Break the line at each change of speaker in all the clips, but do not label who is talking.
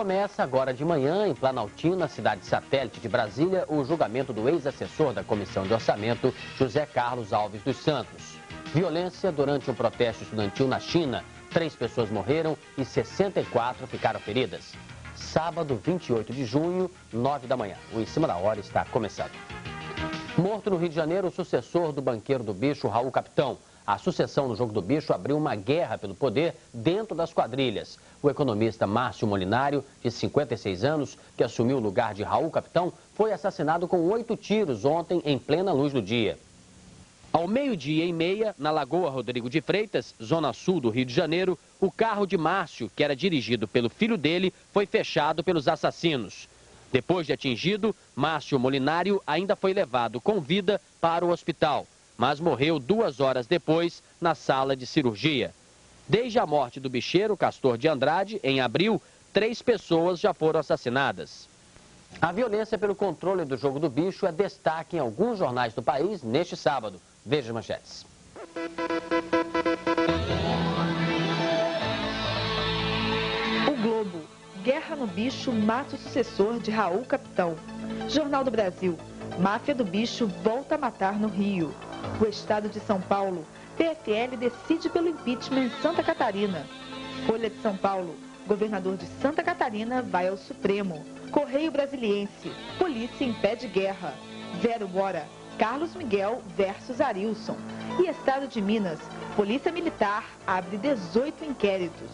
Começa agora de manhã, em Planaltina, cidade satélite de Brasília, o julgamento do ex-assessor da Comissão de Orçamento, José Carlos Alves dos Santos. Violência durante um protesto estudantil na China. 3 pessoas morreram e 64 ficaram feridas. Sábado, 28 de junho, 9 da manhã. O Em Cima da Hora está começando. Morto no Rio de Janeiro, o sucessor do banqueiro do bicho, Raul Capitão. A sucessão no Jogo do Bicho abriu uma guerra pelo poder dentro das quadrilhas. O economista Márcio Molinário, de 56 anos, que assumiu o lugar de Raul Capitão, foi assassinado com 8 tiros ontem em plena luz do dia. Ao 12h30, na Lagoa Rodrigo de Freitas, zona sul do Rio de Janeiro, o carro de Márcio, que era dirigido pelo filho dele, foi fechado pelos assassinos. Depois de atingido, Márcio Molinário ainda foi levado com vida para o hospital, mas morreu 2 horas depois na sala de cirurgia. Desde a morte do bicheiro Castor de Andrade, em abril, 3 pessoas já foram assassinadas. A violência pelo controle do Jogo do Bicho é destaque em alguns jornais do país neste sábado. Veja as manchetes.
O Globo. Guerra no Bicho mata o sucessor de Raul Capitão. Jornal do Brasil. Máfia do Bicho volta a matar no Rio. O Estado de São Paulo. PFL decide pelo impeachment em Santa Catarina. Folha de São Paulo. Governador de Santa Catarina vai ao Supremo. Correio Brasiliense. Polícia impede guerra. 0 hora. Carlos Miguel versus Arilson. E Estado de Minas. Polícia Militar abre 18 inquéritos.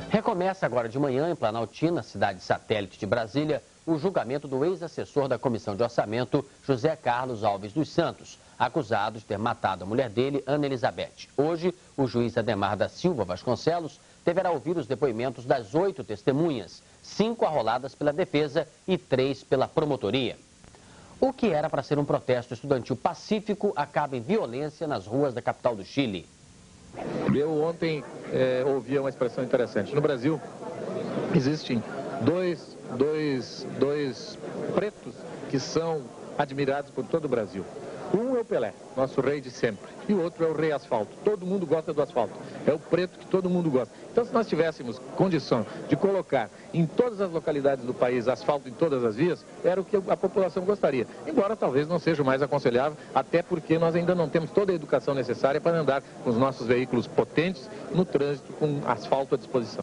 Recomeça agora de manhã em Planaltina, cidade satélite de Brasília, o julgamento do ex-assessor da Comissão de Orçamento, José Carlos Alves dos Santos, acusado de ter matado a mulher dele, Ana Elizabeth. Hoje, o juiz Ademar da Silva Vasconcelos deverá ouvir os depoimentos das 8 testemunhas, 5 arroladas pela defesa e 3 pela promotoria. O que era para ser um protesto estudantil pacífico acaba em violência nas ruas da capital do Chile.
Eu ontem ouvi uma expressão interessante. No Brasil, existem dois pretos que são admirados por todo o Brasil. Um é o Pelé, nosso rei de sempre, e o outro é o rei asfalto. Todo mundo gosta do asfalto, é o preto que todo mundo gosta. Então, se nós tivéssemos condição de colocar em todas as localidades do país asfalto em todas as vias, era o que a população gostaria. Embora talvez não seja o mais aconselhável, até porque nós ainda não temos toda a educação necessária para andar com os nossos veículos potentes no trânsito com asfalto à disposição.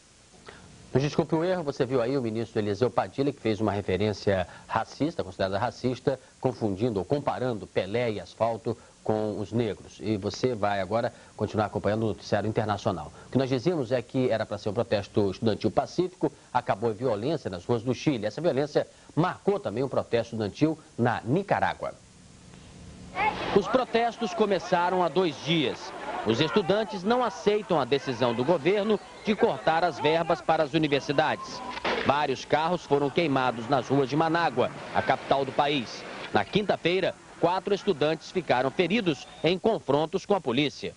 Nos desculpe o erro, você viu aí o ministro Eliseu Padilha, que fez uma referência racista, considerada racista, confundindo ou comparando Pelé e asfalto com os negros. E você vai agora continuar acompanhando o noticiário internacional. O que nós dizíamos é que era para ser um protesto estudantil pacífico, acabou a violência nas ruas do Chile. Essa violência marcou também um protesto estudantil na Nicarágua. Os protestos começaram há 2 dias. Os estudantes não aceitam a decisão do governo de cortar as verbas para as universidades. Vários carros foram queimados nas ruas de Manágua, a capital do país. Na quinta-feira, 4 estudantes ficaram feridos em confrontos com a polícia.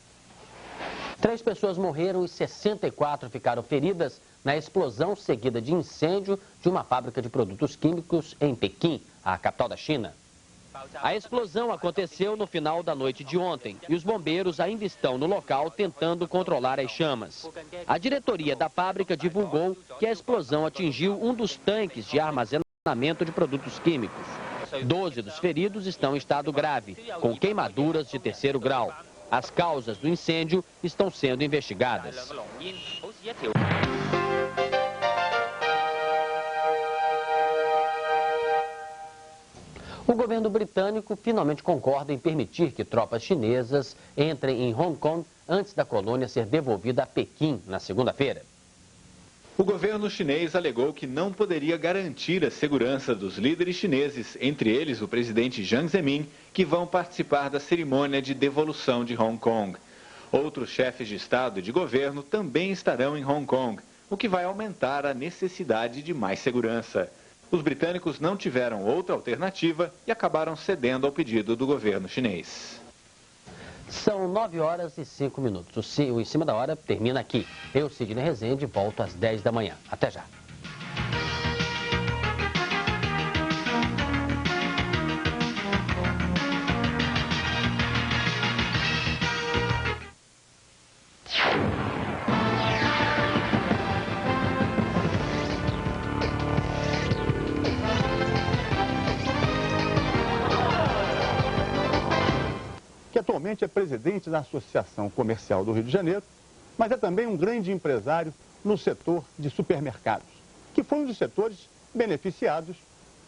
3 pessoas morreram e 64 ficaram feridas na explosão seguida de incêndio de uma fábrica de produtos químicos em Pequim, a capital da China. A explosão aconteceu no final da noite de ontem e os bombeiros ainda estão no local tentando controlar as chamas. A diretoria da fábrica divulgou que a explosão atingiu um dos tanques de armazenamento de produtos químicos. 12 dos feridos estão em estado grave, com queimaduras de 3º grau. As causas do incêndio estão sendo investigadas. O governo britânico finalmente concorda em permitir que tropas chinesas entrem em Hong Kong antes da colônia ser devolvida a Pequim na segunda-feira.
O governo chinês alegou que não poderia garantir a segurança dos líderes chineses, entre eles o presidente Jiang Zemin, que vão participar da cerimônia de devolução de Hong Kong. Outros chefes de Estado e de governo também estarão em Hong Kong, o que vai aumentar a necessidade de mais segurança. Os britânicos não tiveram outra alternativa e acabaram cedendo ao pedido do governo chinês.
São 9 horas e 5 minutos. O Em Cima da Hora termina aqui. Eu, Sidney Rezende, volto às 10 da manhã. Até já.
atualmente é presidente da Associação Comercial do Rio de Janeiro, mas é também um grande empresário no setor de supermercados, que foi um dos setores beneficiados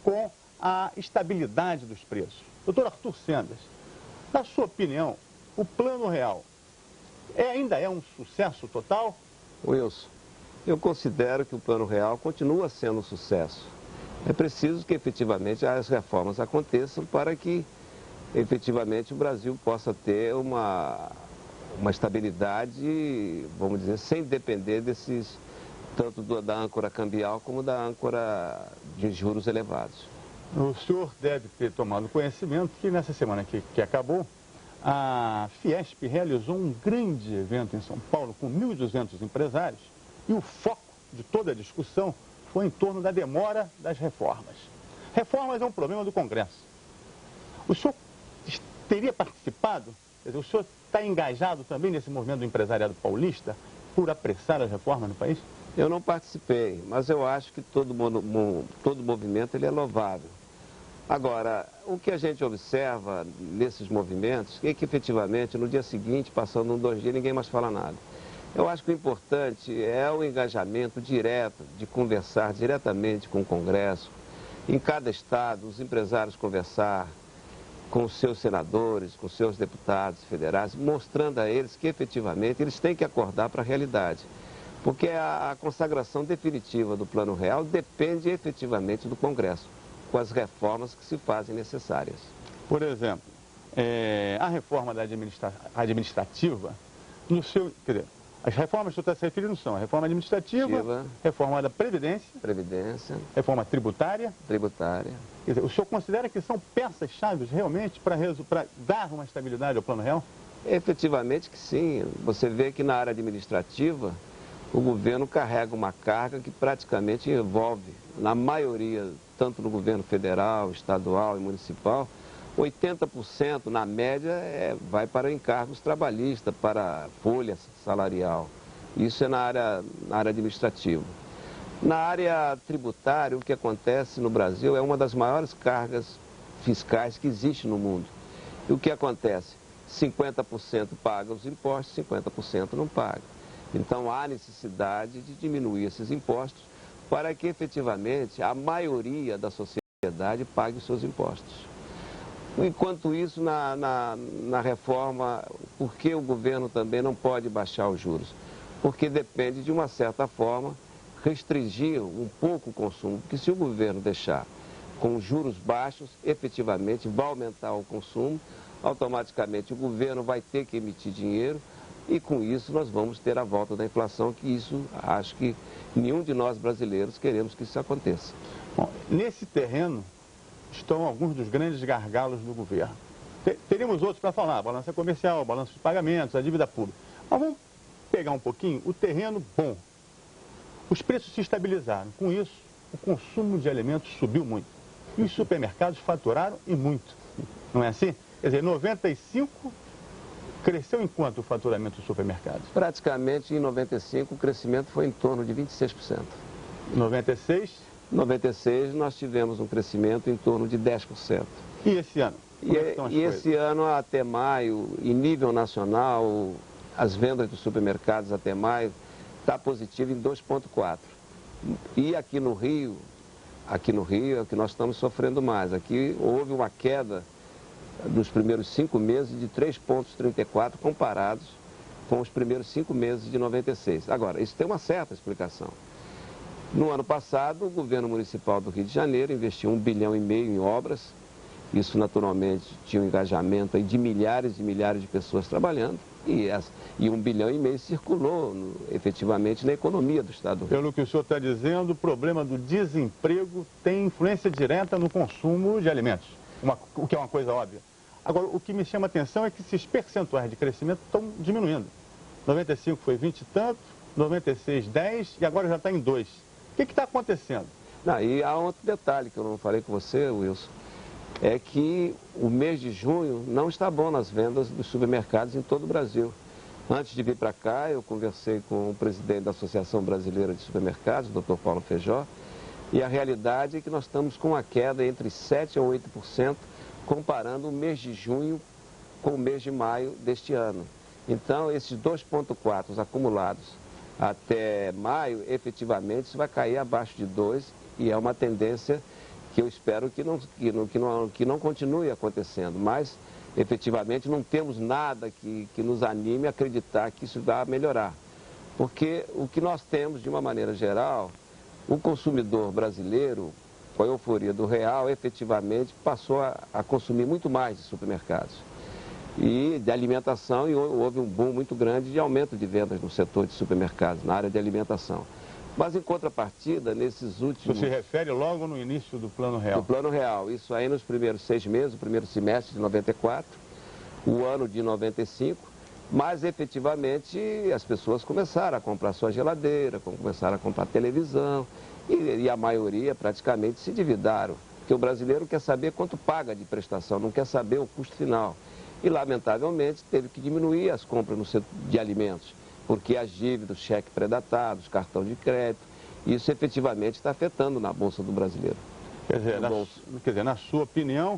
com a estabilidade dos preços. Doutor Arthur Sendas, na sua opinião, o Plano Real ainda é um sucesso total?
Wilson, eu considero que o Plano Real continua sendo um sucesso. É preciso que efetivamente as reformas aconteçam para que efetivamente o Brasil possa ter uma estabilidade, vamos dizer, sem depender tanto da âncora cambial como da âncora de juros elevados.
O senhor deve ter tomado conhecimento que nessa semana que acabou, a Fiesp realizou um grande evento em São Paulo com 1.200 empresários e o foco de toda a discussão foi em torno da demora das reformas. Reformas é um problema do Congresso. O senhor teria participado, quer dizer, o senhor está engajado também nesse movimento do empresariado paulista por apressar as reformas no país?
Eu não participei, mas eu acho que todo movimento ele é louvável. Agora, o que a gente observa nesses movimentos é que efetivamente no dia seguinte, passando 2 dias, ninguém mais fala nada. Eu acho que o importante é o engajamento direto, de conversar diretamente com o Congresso, em cada estado, os empresários conversar com os seus senadores, com os seus deputados federais, mostrando a eles que efetivamente eles têm que acordar para a realidade. Porque a consagração definitiva do Plano Real depende efetivamente do Congresso, com as reformas que se fazem necessárias.
Por exemplo, a reforma administrativa, no seu, quer dizer, as reformas que o senhor está se referindo são a reforma administrativa, reforma da Previdência, reforma tributária. Quer dizer, o senhor considera que são peças-chave realmente para dar uma estabilidade ao Plano Real?
Efetivamente que sim. Você vê que na área administrativa, o governo carrega uma carga que praticamente envolve, na maioria, tanto no governo federal, estadual e municipal, 80% na média vai para encargos trabalhistas, para folha salarial. Isso é na área administrativa. Na área tributária, o que acontece no Brasil é uma das maiores cargas fiscais que existe no mundo. E o que acontece? 50% paga os impostos, 50% não paga. Então há necessidade de diminuir esses impostos para que efetivamente a maioria da sociedade pague os seus impostos. Enquanto isso, na reforma, por que o governo também não pode baixar os juros? Porque depende, de uma certa forma, restringir um pouco o consumo. Porque se o governo deixar com juros baixos, efetivamente vai aumentar o consumo, automaticamente o governo vai ter que emitir dinheiro e com isso nós vamos ter a volta da inflação, que isso acho que nenhum de nós brasileiros queremos que isso aconteça.
Bom, nesse terreno estão alguns dos grandes gargalos do governo. Teríamos outros para falar, balança comercial, balanço de pagamentos, a dívida pública. Mas vamos pegar um pouquinho o terreno bom. Os preços se estabilizaram. Com isso, o consumo de alimentos subiu muito. E os supermercados faturaram e muito. Não é assim? Quer dizer, 95 cresceu em quanto o faturamento dos supermercados?
Praticamente em 95 o crescimento foi em torno de 26%.
96?
96 nós tivemos um crescimento em torno de 10%.
E esse ano?
E esse ano, até maio, em nível nacional, as vendas dos supermercados até maio está positivo em 2,4%. E aqui no Rio é o que nós estamos sofrendo mais. Aqui houve uma queda dos primeiros 5 meses de 3,34 comparados com os primeiros 5 meses de 96. Agora, isso tem uma certa explicação. No ano passado, o governo municipal do Rio de Janeiro investiu 1,5 bilhão em obras. Isso, naturalmente, tinha um engajamento aí de milhares e milhares de pessoas trabalhando. E 1,5 bilhão circulou efetivamente na economia do Estado do Rio.
Pelo que o senhor está dizendo, o problema do desemprego tem influência direta no consumo de alimentos, o que é uma coisa óbvia. Agora, o que me chama a atenção é que esses percentuais de crescimento estão diminuindo. 95 foi 20 e tanto, 96, 10 e agora já está em 2. O que está acontecendo?
Não, e há outro detalhe que eu não falei com você, Wilson, é que o mês de junho não está bom nas vendas dos supermercados em todo o Brasil. Antes de vir para cá, eu conversei com o presidente da Associação Brasileira de Supermercados, o Dr. Paulo Feijó, e a realidade é que nós estamos com uma queda entre 7% a 8%, comparando o mês de junho com o mês de maio deste ano. Então, esses 2,4 acumulados até maio, efetivamente, isso vai cair abaixo de 2 e é uma tendência que eu espero que não continue acontecendo. Mas, efetivamente, não temos nada que nos anime a acreditar que isso vai melhorar. Porque o que nós temos, de uma maneira geral, o consumidor brasileiro, com a euforia do real, efetivamente passou a consumir muito mais de supermercados e de alimentação, e houve um boom muito grande de aumento de vendas no setor de supermercados, na área de alimentação. Mas, em contrapartida, nesses últimos...
Você se refere logo no início do Plano Real?
Do Plano Real. Isso aí nos primeiros 6 meses, o primeiro semestre de 94, o ano de 95, mas, efetivamente, as pessoas começaram a comprar sua geladeira, começaram a comprar televisão, e a maioria, praticamente, se endividaram. Porque o brasileiro quer saber quanto paga de prestação, não quer saber o custo final. E, lamentavelmente, teve que diminuir as compras no setor de alimentos, porque as dívidas, cheque predatados, cartão de crédito, isso efetivamente está afetando na Bolsa do brasileiro.
Quer dizer, na sua opinião,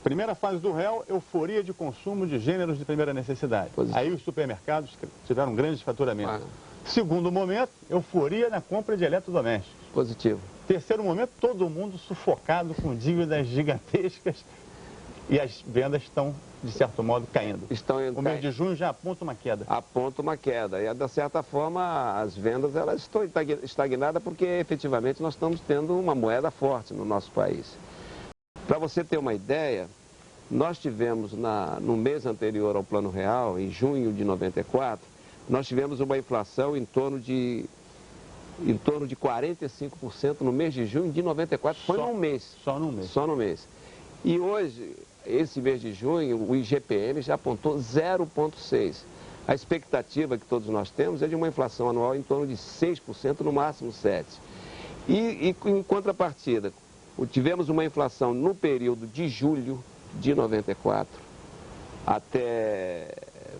primeira fase do real, euforia de consumo de gêneros de primeira necessidade.
Positivo.
Aí os supermercados tiveram grandes faturamentos. Segundo momento, euforia na compra de eletrodomésticos.
Positivo.
Terceiro momento, todo mundo sufocado com dívidas gigantescas e as vendas estão, de certo modo, caindo. O mês de junho já aponta uma queda.
Aponta uma queda. E, de certa forma, as vendas elas estão estagnadas porque, efetivamente, nós estamos tendo uma moeda forte no nosso país. Para você ter uma ideia, nós tivemos, no mês anterior ao Plano Real, em junho de 94, nós tivemos uma inflação em torno de 45% no mês de junho de 94. Foi num mês.
Só num mês.
Só num mês. E hoje, esse mês de junho, o IGPM já apontou 0,6%. A expectativa que todos nós temos é de uma inflação anual em torno de 6%, no máximo 7%. E em contrapartida, tivemos uma inflação no período de julho de 94 até,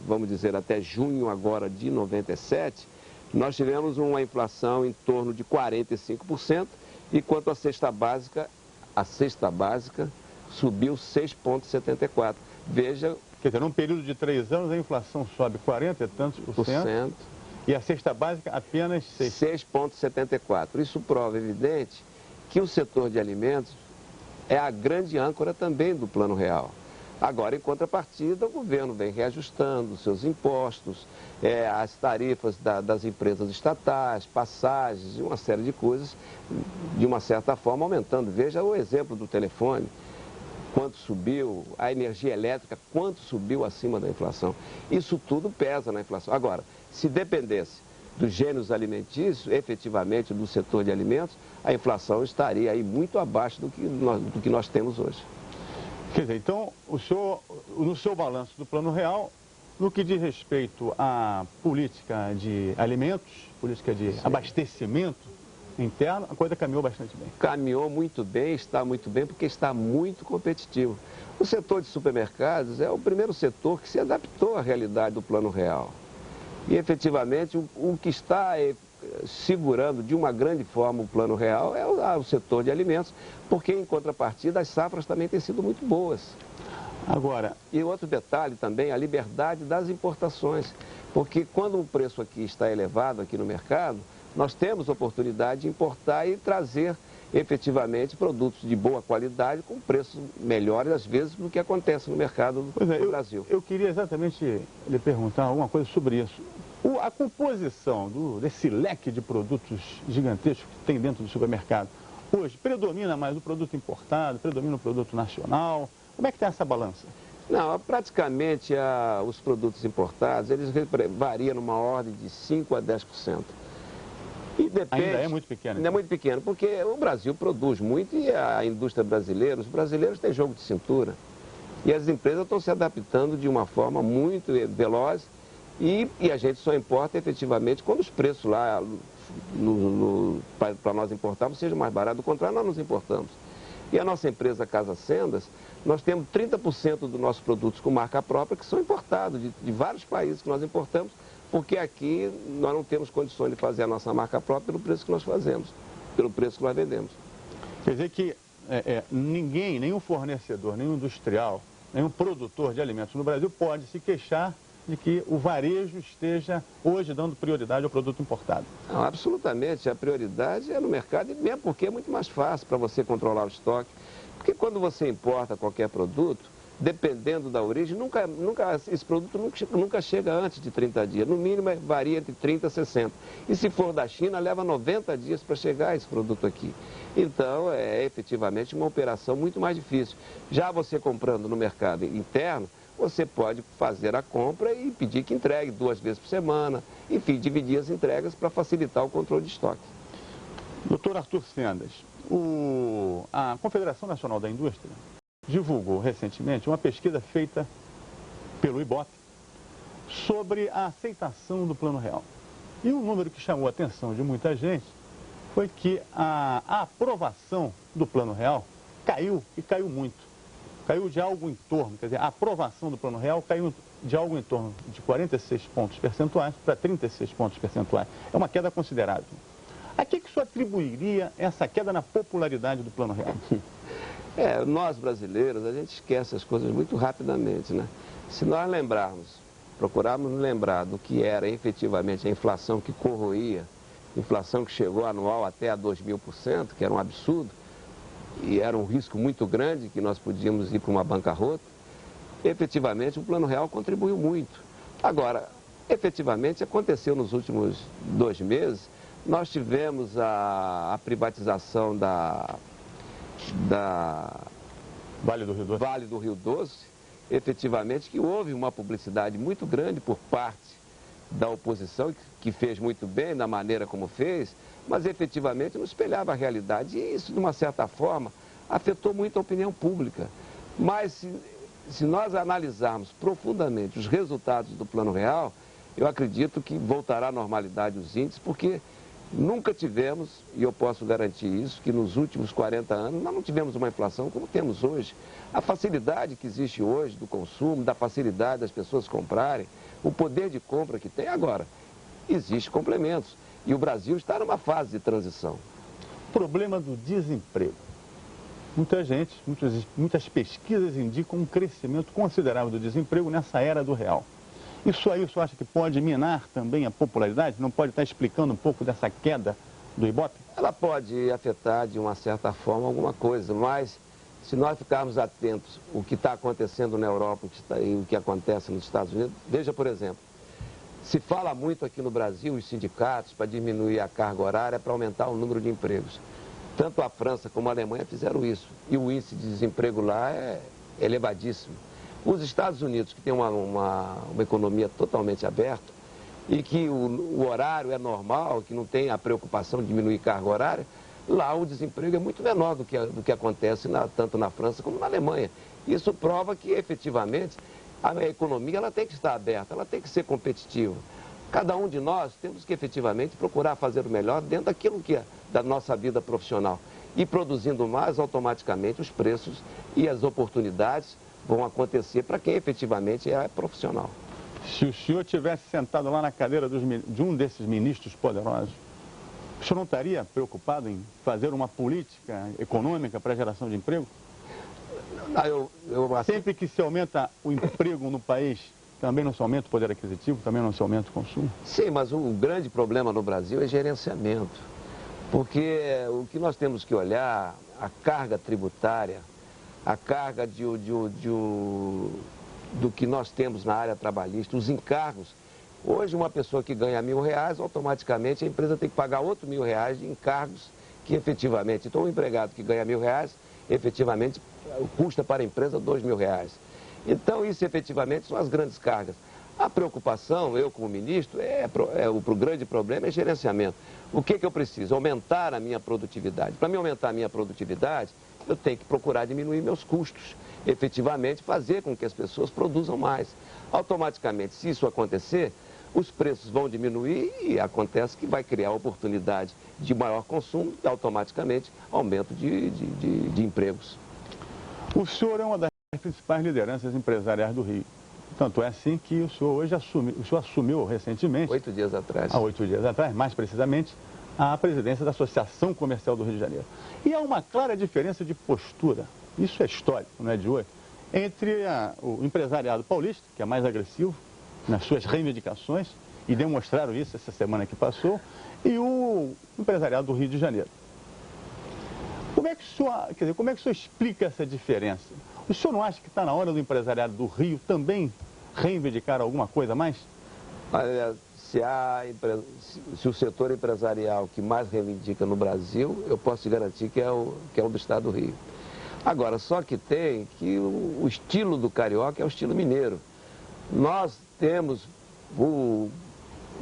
vamos dizer, até junho agora de 97, nós tivemos uma inflação em torno de 45%, e quanto à cesta básica subiu 6,74%. Veja...
Quer dizer, num período de 3 anos a inflação sobe 40 e tantos por cento, e a cesta básica apenas
6,74%. Isso prova evidente que o setor de alimentos é a grande âncora também do Plano Real. Agora, em contrapartida, o governo vem reajustando seus impostos, as tarifas das empresas estatais, passagens e uma série de coisas, de uma certa forma, aumentando. Veja o exemplo do telefone, quanto subiu, a energia elétrica, quanto subiu acima da inflação. Isso tudo pesa na inflação. Agora, se dependesse dos gêneros alimentícios, efetivamente, do setor de alimentos, a inflação estaria aí muito abaixo do que nós temos hoje.
Quer dizer, então, no seu balanço do Plano Real, no que diz respeito à política de alimentos, política de abastecimento interno, a coisa caminhou bastante bem.
Caminhou muito bem, está muito bem, porque está muito competitivo. O setor de supermercados é o primeiro setor que se adaptou à realidade do Plano Real. E, efetivamente, o que está segurando de uma grande forma o Plano Real é o setor de alimentos, porque, em contrapartida, as safras também têm sido muito boas.
Agora...
E outro detalhe também, a liberdade das importações, porque quando o preço aqui está elevado aqui no mercado, nós temos oportunidade de importar e trazer efetivamente produtos de boa qualidade com preços melhores, às vezes, do que acontece no mercado do Brasil.
Eu queria exatamente lhe perguntar alguma coisa sobre isso. A composição desse leque de produtos gigantescos que tem dentro do supermercado, hoje, predomina mais o produto importado, predomina o produto nacional? Como é que está essa balança?
Não, praticamente os produtos importados, eles variam numa ordem de 5% a 10%. E depende,
ainda é muito pequeno.
Ainda é muito pequeno, porque o Brasil produz muito e a indústria brasileira, os brasileiros têm jogo de cintura. E as empresas estão se adaptando de uma forma muito veloz e a gente só importa efetivamente quando os preços lá para nós importarmos sejam mais baratos. Do contrário, nós nos importamos. E a nossa empresa Casa Sendas, nós temos 30% dos nossos produtos com marca própria que são importados de vários países que nós importamos, porque aqui nós não temos condições de fazer a nossa marca própria pelo preço que nós fazemos, pelo preço que nós vendemos.
Quer dizer que ninguém, nenhum fornecedor, nenhum industrial, nenhum produtor de alimentos no Brasil pode se queixar de que o varejo esteja hoje dando prioridade ao produto importado.
Não, absolutamente, a prioridade é no mercado, e mesmo porque é muito mais fácil para você controlar o estoque. Porque quando você importa qualquer produto, dependendo da origem, esse produto nunca chega antes de 30 dias. No mínimo, varia entre 30 e 60. E se for da China, leva 90 dias para chegar esse produto aqui. Então, é efetivamente uma operação muito mais difícil. Já você comprando no mercado interno, você pode fazer a compra e pedir que entregue 2 vezes por semana. Enfim, dividir as entregas para facilitar o controle de estoque.
Doutor Arthur Sendas, a Confederação Nacional da Indústria divulgou recentemente uma pesquisa feita pelo IBOPE sobre a aceitação do Plano Real. E um número que chamou a atenção de muita gente foi que a aprovação do Plano Real caiu, e caiu muito. Caiu de algo em torno, quer dizer, a aprovação do Plano Real caiu de algo em torno de 46 pontos percentuais para 36 pontos percentuais. É uma queda considerável. A que isso atribuiria essa queda na popularidade do Plano Real?
Nós brasileiros, a gente esquece as coisas muito rapidamente, né? Se nós procurarmos lembrar do que era efetivamente a inflação que corroía, inflação que chegou anual até a 2.000%, que era um absurdo, e era um risco muito grande que nós podíamos ir para uma bancarrota, efetivamente o Plano Real contribuiu muito. Agora, efetivamente aconteceu nos últimos 2 meses, nós tivemos a privatização da
Vale do Rio Doce,
efetivamente que houve uma publicidade muito grande por parte da oposição, que fez muito bem da maneira como fez, mas efetivamente não espelhava a realidade. E isso, de uma certa forma, afetou muito a opinião pública. Mas se nós analisarmos profundamente os resultados do Plano Real, eu acredito que voltará à normalidade os índices, porque nunca tivemos, e eu posso garantir isso, que nos últimos 40 anos nós não tivemos uma inflação como temos hoje. A facilidade que existe hoje do consumo, da facilidade das pessoas comprarem, o poder de compra que tem agora, existem complementos. E o Brasil está numa fase de transição.
Problema do desemprego. Muitas pesquisas indicam um crescimento considerável do desemprego nessa era do real. Isso aí o senhor acha que pode minar também a popularidade? Não pode estar explicando um pouco dessa queda do IBOPE?
Ela pode afetar de uma certa forma alguma coisa, mas se nós ficarmos atentos ao que está acontecendo na Europa e o que acontece nos Estados Unidos, veja, por exemplo, se fala muito aqui no Brasil, os sindicatos, para diminuir a carga horária, para aumentar o número de empregos. Tanto a França como a Alemanha fizeram isso. E o índice de desemprego lá é elevadíssimo. Os Estados Unidos, que tem uma economia totalmente aberta e que o horário é normal, que não tem a preocupação de diminuir carga horária, lá o desemprego é muito menor do que acontece tanto na França como na Alemanha. Isso prova que, efetivamente, a economia ela tem que estar aberta, ela tem que ser competitiva. Cada um de nós temos que efetivamente procurar fazer o melhor dentro daquilo que é da nossa vida profissional. E produzindo mais, automaticamente os preços e as oportunidades vão acontecer para quem efetivamente é profissional.
Se o senhor tivesse sentado lá na cadeira de um desses ministros poderosos, o senhor não estaria preocupado em fazer uma política econômica para a geração de emprego? Sempre que se aumenta o emprego no país, também não se aumenta o poder aquisitivo, também não se aumenta o consumo?
Sim, mas o grande problema no Brasil é gerenciamento. Porque o que nós temos que olhar, a carga tributária, a carga do que nós temos na área trabalhista, os encargos. Hoje, uma pessoa que ganha R$1.000, automaticamente a empresa tem que pagar outros R$1.000 de encargos que efetivamente... Então, o empregado que ganha R$1.000, efetivamente, custa para a empresa R$2.000. Então, isso efetivamente são as grandes cargas. A preocupação, eu como ministro, o grande problema é gerenciamento. O que eu preciso? Aumentar a minha produtividade. Para mim aumentar a minha produtividade, eu tenho que procurar diminuir meus custos. Efetivamente fazer com que as pessoas produzam mais. Automaticamente, se isso acontecer, os preços vão diminuir e acontece que vai criar oportunidade de maior consumo e automaticamente aumento de empregos.
O senhor é uma das principais lideranças empresariais do Rio. Tanto é assim que o senhor hoje assumiu recentemente...
8 dias atrás.
Há 8 dias atrás, mais precisamente, a presidência da Associação Comercial do Rio de Janeiro. E há uma clara diferença de postura, isso é histórico, não é de hoje, entre o empresariado paulista, que é mais agressivo nas suas reivindicações, e demonstraram isso essa semana que passou, e o empresariado do Rio de Janeiro. Como é que o senhor explica essa diferença? O senhor não acha que está na hora do empresariado do Rio também reivindicar alguma coisa a mais?
Olha, se o setor empresarial que mais reivindica no Brasil, eu posso te garantir que é o do estado do Rio. Agora, só que tem que o estilo do carioca é o estilo mineiro. Nós temos,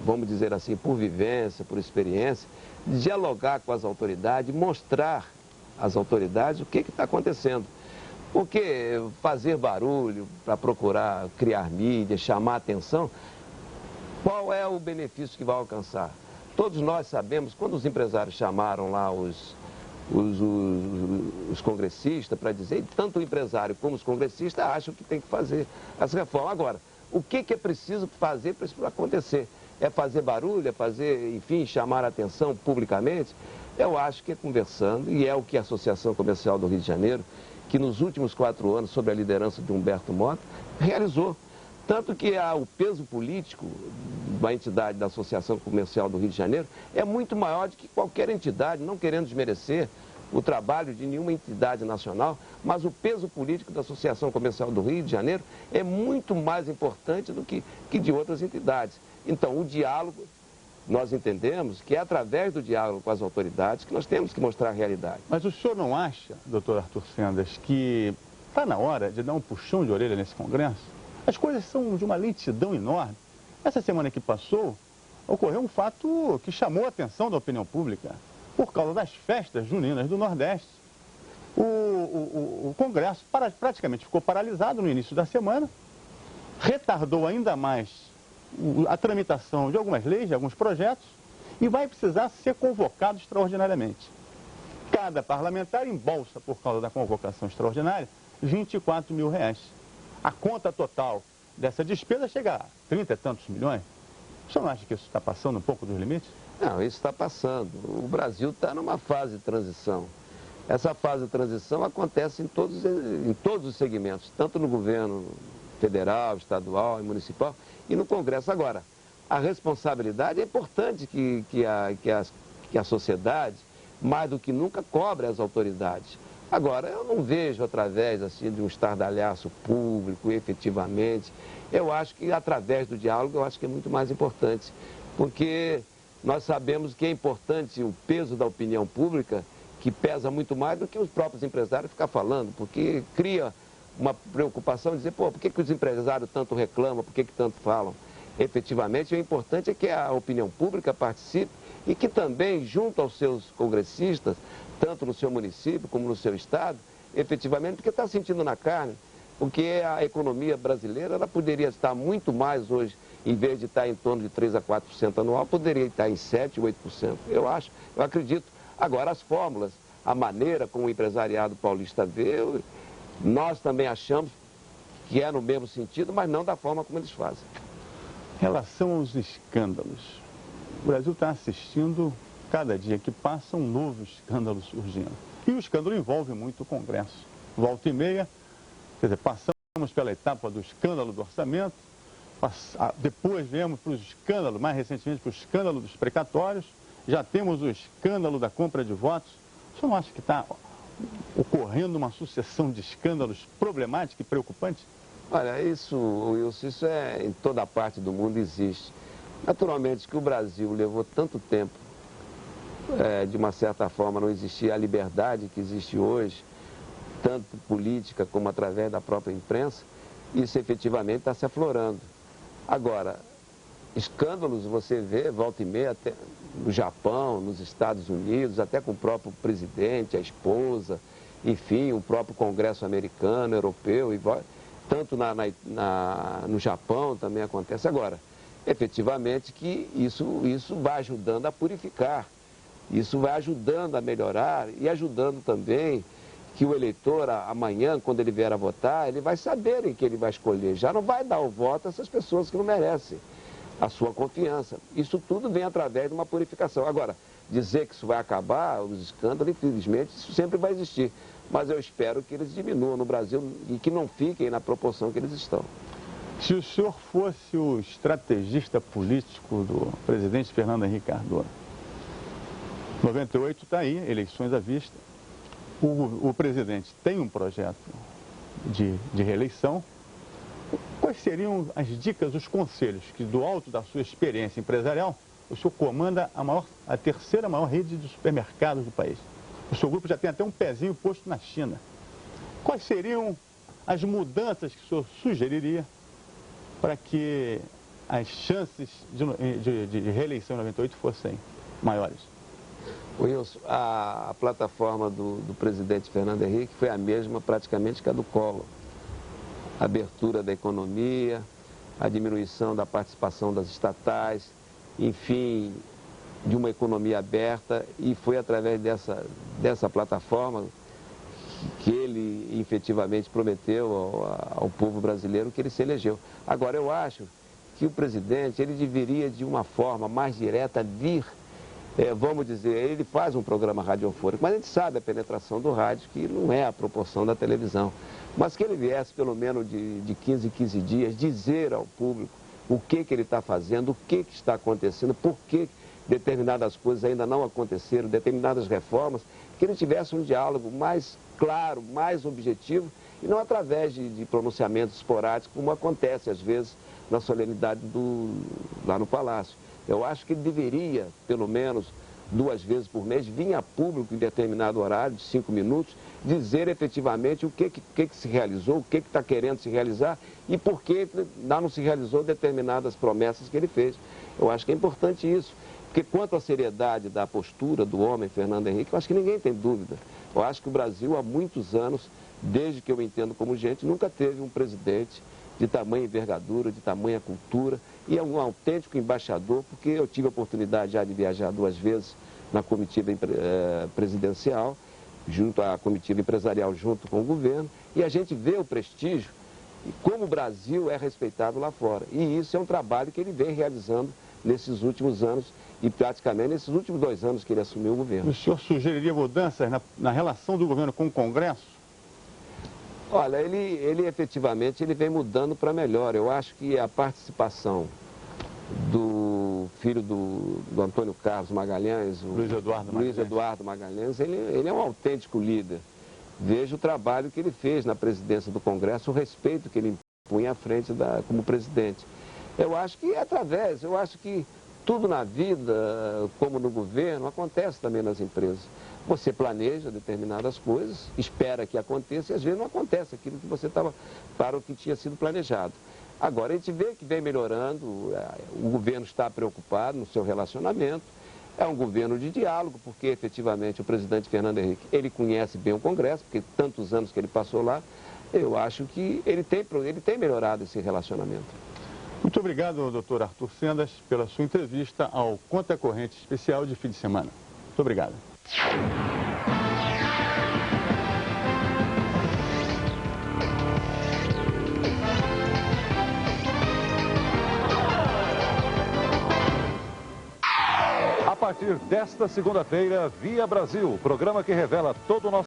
vamos dizer assim, por vivência, por experiência, dialogar com as autoridades, mostrar às autoridades o que está acontecendo. Porque fazer barulho para procurar criar mídia, chamar atenção, qual é o benefício que vai alcançar? Todos nós sabemos, quando os empresários chamaram lá os congressistas para dizer, tanto o empresário como os congressistas acham que tem que fazer as reformas. Agora, o que é preciso fazer para isso acontecer? É fazer barulho, é fazer, enfim, chamar a atenção publicamente? Eu acho que é conversando, e é o que a Associação Comercial do Rio de Janeiro, que nos últimos 4 anos, sob a liderança de Humberto Mota, realizou. Tanto que o peso político da entidade da Associação Comercial do Rio de Janeiro é muito maior do que qualquer entidade, não querendo desmerecer o trabalho de nenhuma entidade nacional, mas o peso político da Associação Comercial do Rio de Janeiro é muito mais importante do que de outras entidades. Então, o diálogo, nós entendemos que é através do diálogo com as autoridades que nós temos que mostrar a realidade.
Mas o senhor não acha, doutor Arthur Sendas, que está na hora de dar um puxão de orelha nesse Congresso? As coisas são de uma lentidão enorme. Essa semana que passou, ocorreu um fato que chamou a atenção da opinião pública. Por causa das festas juninas do Nordeste, o Congresso praticamente ficou paralisado no início da semana, retardou ainda mais a tramitação de algumas leis, de alguns projetos, e vai precisar ser convocado extraordinariamente. Cada parlamentar embolsa, por causa da convocação extraordinária, R$24 mil. A conta total dessa despesa chega a 30 e tantos milhões. O senhor não acha que isso está passando um pouco dos limites?
Não, isso está passando. O Brasil está numa fase de transição. Essa fase de transição acontece em todos os segmentos, tanto no governo federal, estadual e municipal e no Congresso. Agora, a responsabilidade é importante que a sociedade, mais do que nunca, cobre as autoridades. Agora, eu não vejo através assim, de um estardalhaço público, efetivamente. Eu acho que através do diálogo, eu acho que é muito mais importante. Porque nós sabemos que é importante o peso da opinião pública, que pesa muito mais do que os próprios empresários ficar falando, porque cria uma preocupação de dizer, pô, por que os empresários tanto reclamam, por que tanto falam? Efetivamente, o importante é que a opinião pública participe e que também, junto aos seus congressistas, tanto no seu município como no seu estado, efetivamente, porque está sentindo na carne, porque a economia brasileira ela poderia estar muito mais hoje, em vez de estar em torno de 3% a 4% anual, poderia estar em 7%, 8%. Eu acredito. Agora, as fórmulas, a maneira como o empresariado paulista vê, nós também achamos que é no mesmo sentido, mas não da forma como eles fazem.
Em relação aos escândalos, o Brasil está assistindo, cada dia que passa, um novo escândalo surgindo. E o escândalo envolve muito o Congresso. Volta e meia, quer dizer, passamos pela etapa do escândalo do orçamento, depois viemos para o escândalo, mais recentemente para o escândalo dos precatórios, já temos o escândalo da compra de votos. O senhor não acha que está ocorrendo uma sucessão de escândalos problemáticos e preocupantes?
Olha, Wilson, isso em toda parte do mundo existe. Naturalmente que o Brasil levou tanto tempo, de uma certa forma, não existia a liberdade que existe hoje, tanto política como através da própria imprensa, isso efetivamente está se aflorando. Agora, escândalos você vê, volta e meia, até no Japão, nos Estados Unidos, até com o próprio presidente, a esposa, enfim, o próprio Congresso americano, europeu, tanto no Japão também acontece. Agora, efetivamente que isso vai ajudando a purificar, isso vai ajudando a melhorar e ajudando também que o eleitor amanhã, quando ele vier a votar, ele vai saber em que ele vai escolher. Já não vai dar o voto a essas pessoas que não merecem a sua confiança. Isso tudo vem através de uma purificação. Agora, dizer que isso vai acabar, os escândalos, infelizmente, isso sempre vai existir. Mas eu espero que eles diminuam no Brasil e que não fiquem na proporção que eles estão.
Se o senhor fosse o estrategista político do presidente Fernando Henrique Cardoso, 98 está aí, eleições à vista, o presidente tem um projeto de reeleição. Quais seriam as dicas, os conselhos que, do alto da sua experiência empresarial, o senhor comanda a terceira maior rede de supermercados do país? O seu grupo já tem até um pezinho posto na China. Quais seriam as mudanças que o senhor sugeriria para que as chances de reeleição em 98 fossem maiores?
Wilson, a plataforma do presidente Fernando Henrique foi a mesma praticamente que a do Collor. A abertura da economia, a diminuição da participação das estatais, enfim, de uma economia aberta, e foi através dessa plataforma que ele efetivamente prometeu ao povo brasileiro que ele se elegeu. Agora, eu acho que o presidente, ele deveria de uma forma mais direta vir, vamos dizer, ele faz um programa radiofônico, mas a gente sabe a penetração do rádio, que não é a proporção da televisão. Mas que ele viesse pelo menos de 15 em 15 dias dizer ao público o que ele está fazendo, o que está acontecendo, por que determinadas coisas ainda não aconteceram, determinadas reformas, que ele tivesse um diálogo mais claro, mais objetivo, e não através de pronunciamentos esporádicos, como acontece às vezes na solenidade lá no Palácio. Eu acho que ele deveria, pelo menos 2 vezes por mês, vir a público em determinado horário, de 5 minutos, dizer efetivamente o que se realizou, o que está querendo se realizar e por que não se realizou determinadas promessas que ele fez. Eu acho que é importante isso, porque quanto à seriedade da postura do homem, Fernando Henrique, eu acho que ninguém tem dúvida. Eu acho que o Brasil, há muitos anos, desde que eu entendo como gente, nunca teve um presidente de tamanha envergadura, de tamanha cultura, e é um autêntico embaixador, porque eu tive a oportunidade já de viajar 2 vezes na comitiva presidencial, junto à comitiva empresarial, junto com o governo, e a gente vê o prestígio e como o Brasil é respeitado lá fora. E isso é um trabalho que ele vem realizando nesses últimos anos, e praticamente nesses últimos 2 anos que ele assumiu o governo.
O senhor sugeriria mudanças na relação do governo com o Congresso?
Olha, ele efetivamente ele vem mudando para melhor. Eu acho que a participação do filho do Antônio Carlos Magalhães, o Luiz Eduardo Magalhães, ele é um autêntico líder. Veja o trabalho que ele fez na presidência do Congresso, o respeito que ele impunha à frente como presidente. Eu acho que eu acho que tudo na vida, como no governo, acontece também nas empresas. Você planeja determinadas coisas, espera que aconteça e às vezes não acontece aquilo que você estava para o que tinha sido planejado. Agora a gente vê que vem melhorando, o governo está preocupado no seu relacionamento, é um governo de diálogo, porque efetivamente o presidente Fernando Henrique, ele conhece bem o Congresso, porque tantos anos que ele passou lá, eu acho que ele tem melhorado esse relacionamento.
Muito obrigado, doutor Arthur Sendas, pela sua entrevista ao Conta Corrente Especial de fim de semana. Muito obrigado.
A partir desta segunda-feira, Via Brasil, programa que revela todo o nosso